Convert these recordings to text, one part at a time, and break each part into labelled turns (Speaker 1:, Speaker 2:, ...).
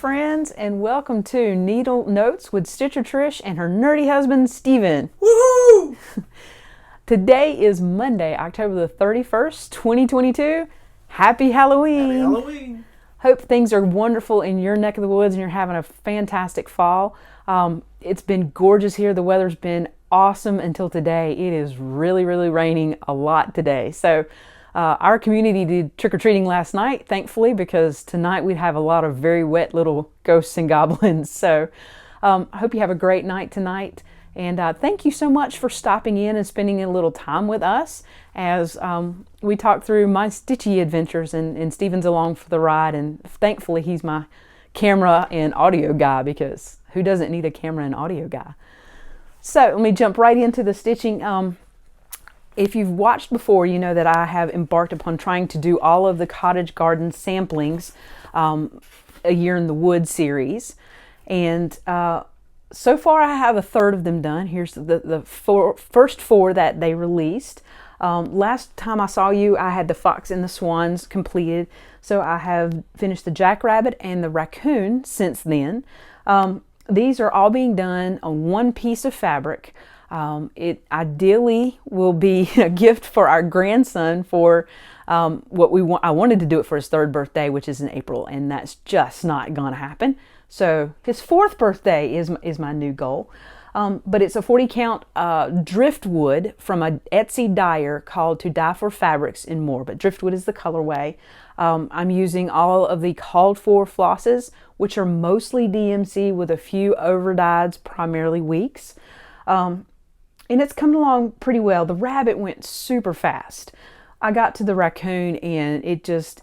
Speaker 1: friends, and welcome to Needle Notes with Stitcher Trish and her nerdy husband, Steven.
Speaker 2: Woohoo!
Speaker 1: Today is Monday, October the 31st, 2022. Happy Halloween!
Speaker 2: Happy Halloween!
Speaker 1: Hope things are wonderful in your neck of the woods and you're having a fantastic fall. It's been gorgeous here. The weather's been awesome until today. It is really raining a lot today. So our community did trick-or-treating last night, thankfully, because tonight we'd have a lot of very wet little ghosts and goblins. So I hope you have a great night tonight. And thank you so much for stopping in and spending a little time with us as we talk through my stitchy adventures, and Steven's along for the ride. And thankfully, he's my camera and audio guy, because who doesn't need a camera and audio guy? So let me jump right into the stitching. If you've watched before, you know that I have embarked upon trying to do all of the Cottage Garden samplings, A Year in the Woods series. And so far I have a third of them done. Here's the first four that they released. Last time I saw you, I had the Fox and the Swans completed. So I have finished the Jackrabbit and the Raccoon since then. These are all being done on one piece of fabric. It ideally will be a gift for our grandson for what we want. I wanted to do it for his 3rd birthday, which is in April, and that's just not going to happen. So his 4th birthday is my new goal. But it's a 40 count driftwood from a Etsy dyer called ToDyeForFabricsNMore, but driftwood is the colorway. I'm using all of the called for flosses, which are mostly DMC with a few overdyes, primarily weeks. And it's coming along pretty well. The rabbit went super fast. I got to the raccoon and it just,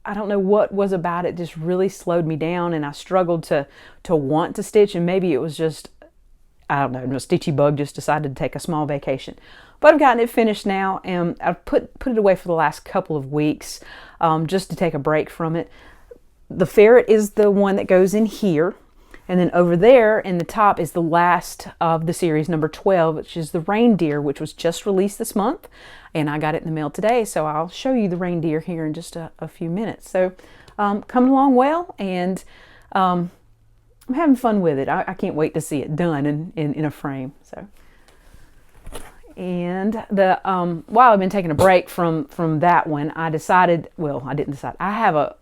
Speaker 1: I don't know what was about it, just really slowed me down, and I struggled to want to stitch, and maybe it was just, I don't know, a stitchy bug just decided to take a small vacation. But I've gotten it finished now, and I've put it away for the last couple of weeks just to take a break from it. The ferret is the one that goes in here. And then over there in the top is the last of the series, number 12, which is the reindeer, which was just released this month. And I got it in the mail today, so I'll show you the reindeer here in just a few minutes. So coming along well, and I'm having fun with it. I can't wait to see it done in a frame. So, and while I've been taking a break from that one, I decided, well, I didn't decide. I have a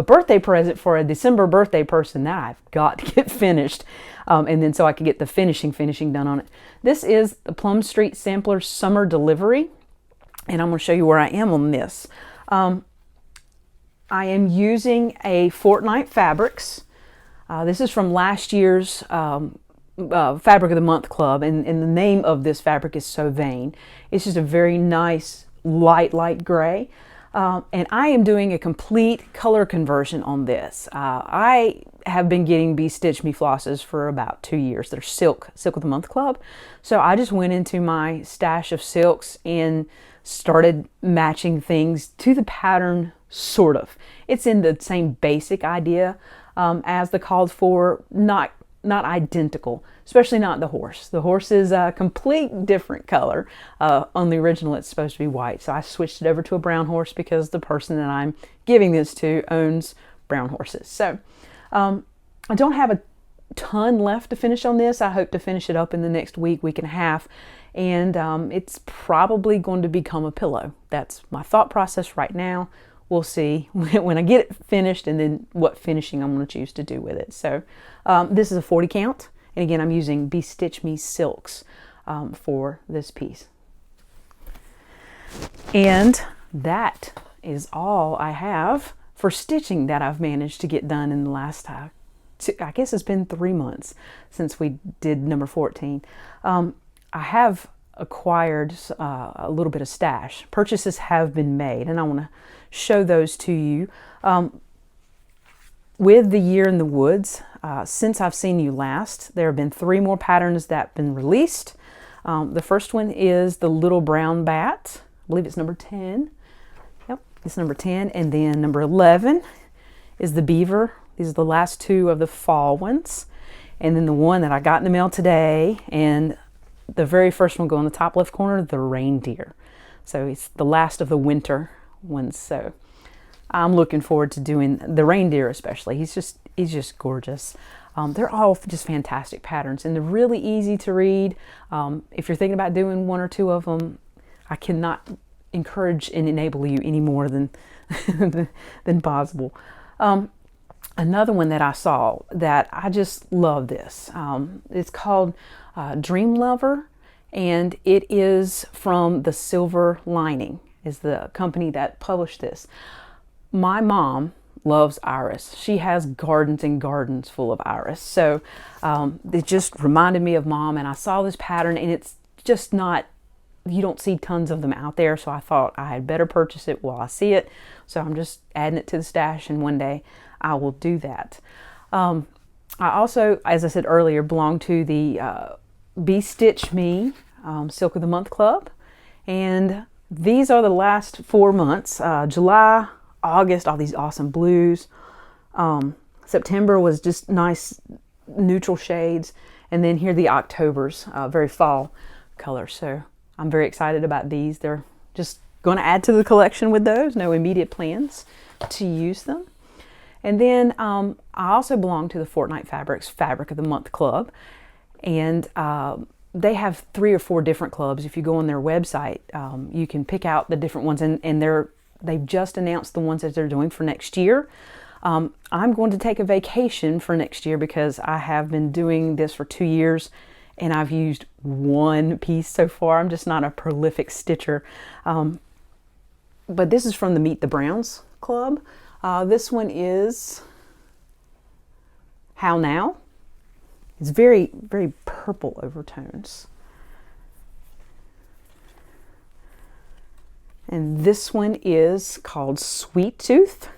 Speaker 1: birthday present for a December birthday person that I've got to get finished, and then so I could get the finishing done on it. This is the Plum Street Sampler Summer Delivery, and I'm going to show you where I am on this. I am using a Fortnight fabrics. This is from last year's Fabric of the Month Club, and the name of this fabric is So Vain. It's just a very nice light gray. And I am doing a complete color conversion on this. I have been getting Be Stitch Me flosses for about 2 years. They're Silk of the Month Club. So I just went into my stash of silks and started matching things to the pattern, sort of. It's in the same basic idea as the called for, not identical, especially not the horse. The horse is a complete different color. On the original, it's supposed to be white. So I switched it over to a brown horse because the person that I'm giving this to owns brown horses. So I don't have a ton left to finish on this. I hope to finish it up in the next week and a half. And it's probably going to become a pillow. That's my thought process right now. We'll see when I get it finished, and then what finishing I'm going to choose to do with it. So this is a 40 count. And again, I'm using Be Stitch Me silks for this piece. And that is all I have for stitching that I've managed to get done in the last, I guess it's been 3 months since we did number 14. I have acquired a little bit of stash. Purchases have been made, and I want to show those to you. With The Year in the Woods, since I've seen you last, there have been 3 more patterns that have been released. The first one is the Little Brown Bat. I believe it's number 10. Yep, it's number 10. And then number 11 is the Beaver. These are the last 2 of the fall ones. And then the one that I got in the mail today, and the very first one going in the top left corner, the Reindeer. So it's the last of the winter ones. So I'm looking forward to doing the reindeer especially. is just gorgeous. They're all just fantastic patterns, and they're really easy to read. If you're thinking about doing one or two of them, I cannot encourage and enable you any more than than possible. Another one that I saw that I just love this. It's called Dream Lover, and it is from the Silver Lining, is the company that published this. My mom loves iris. She has gardens and gardens full of iris. So it just reminded me of Mom, and I saw this pattern, and it's just not, you don't see tons of them out there, so I thought I had better purchase it while I see it. So I'm just adding it to the stash, and one day I will do that. I also, as I said earlier, belong to the Be Stitch Me Silk of the Month Club, and these are the last 4 months. July, August, all these awesome blues. September was just nice neutral shades, and then here are the Octobers, very fall colors. So I'm very excited about these. They're just going to add to the collection with those. No immediate plans to use them. And then I also belong to the Fortnight Fabrics Fabric of the Month Club, and they have 3 or 4 different clubs. If you go on their website, you can pick out the different ones, and they've just announced the ones that they're doing for next year. I'm going to take a vacation for next year because I have been doing this for 2 years, and I've used 1 piece so far. I'm just not a prolific stitcher. But this is from the Meet the Browns Club. This one is How Now. It's very, very purple overtones. And this one is called Sweet Tooth.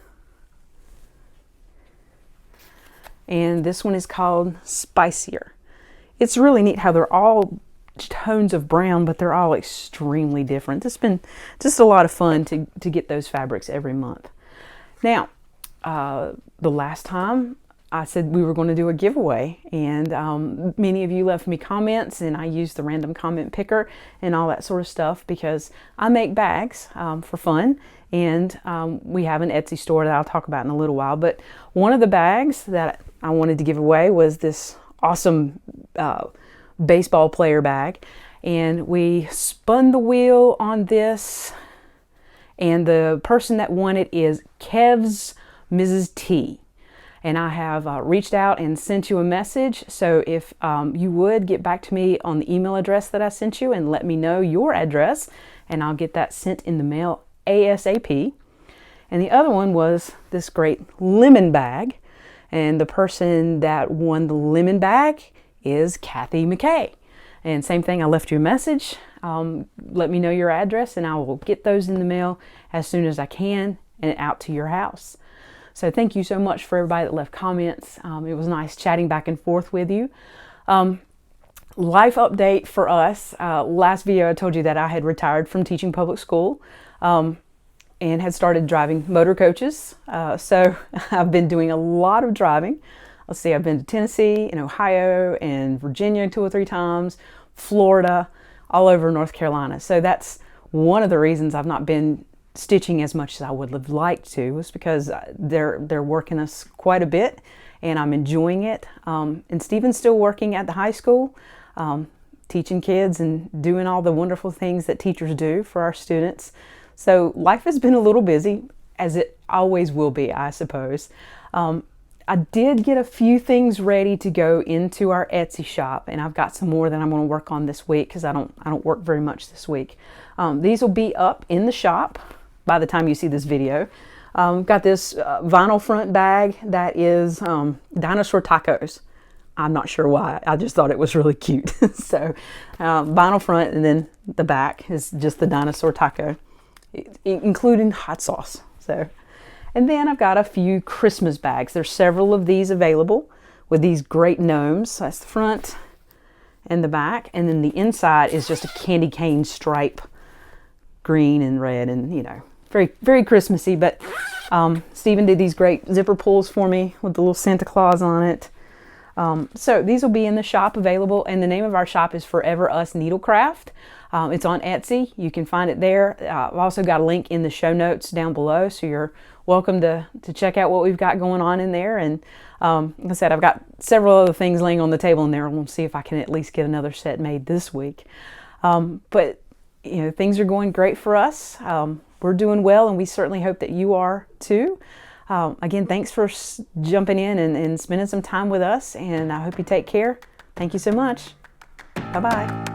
Speaker 1: And this one is called Spicier. It's really neat how they're all tones of brown, but they're all extremely different. It's been just a lot of fun to get those fabrics every month. Now, the last time I said we were going to do a giveaway, and many of you left me comments, and I used the random comment picker and all that sort of stuff because I make bags for fun, and we have an Etsy store that I'll talk about in a little while. But one of the bags that I wanted to give away was this awesome baseball player bag, and we spun the wheel on this, and the person that won it is Kev's Mrs. T. And I have reached out and sent you a message. So if you would get back to me on the email address that I sent you and let me know your address, and I'll get that sent in the mail ASAP. And the other one was this great lemon bag. And the person that won the lemon bag is Kathy McKay. And same thing, I left you a message. Let me know your address, and I will get those in the mail as soon as I can and out to your house. So thank you so much for everybody that left comments. It was nice chatting back and forth with you. Life update for us. Last video I told you that I had retired from teaching public school and had started driving motor coaches. So I've been doing a lot of driving. Let's see, I've been to Tennessee and Ohio and Virginia 2 or 3 times, Florida, all over North Carolina. So that's one of the reasons I've not been stitching as much as I would have liked to, was because they're working us quite a bit, and I'm enjoying it. And Stephen's still working at the high school, teaching kids and doing all the wonderful things that teachers do for our students. So life has been a little busy, as it always will be, I suppose. I did get a few things ready to go into our Etsy shop, and I've got some more that I'm going to work on this week because I don't work very much this week. These will be up in the shop by the time you see this video. Got this vinyl front bag that is dinosaur tacos. I'm not sure why. I just thought it was really cute. So vinyl front, and then the back is just the dinosaur taco, including hot sauce. So, and then I've got a few Christmas bags. There's several of these available with these great gnomes. That's the front and the back, and then the inside is just a candy cane stripe, green and red, and very, very Christmassy. But Stephen did these great zipper pulls for me with the little Santa Claus on it. So these will be in the shop available, and the name of our shop is Foreverusneedleraft. It's on Etsy. You can find it there. I've also got a link in the show notes down below, so you're welcome to check out what we've got going on in there. And like I said, I've got several other things laying on the table in there. We'll see if I can at least get another set made this week. But you know, things are going great for us. We're doing well, and we certainly hope that you are too. Again, thanks for jumping in and spending some time with us, and I hope you take care. Thank you so much. Bye-bye.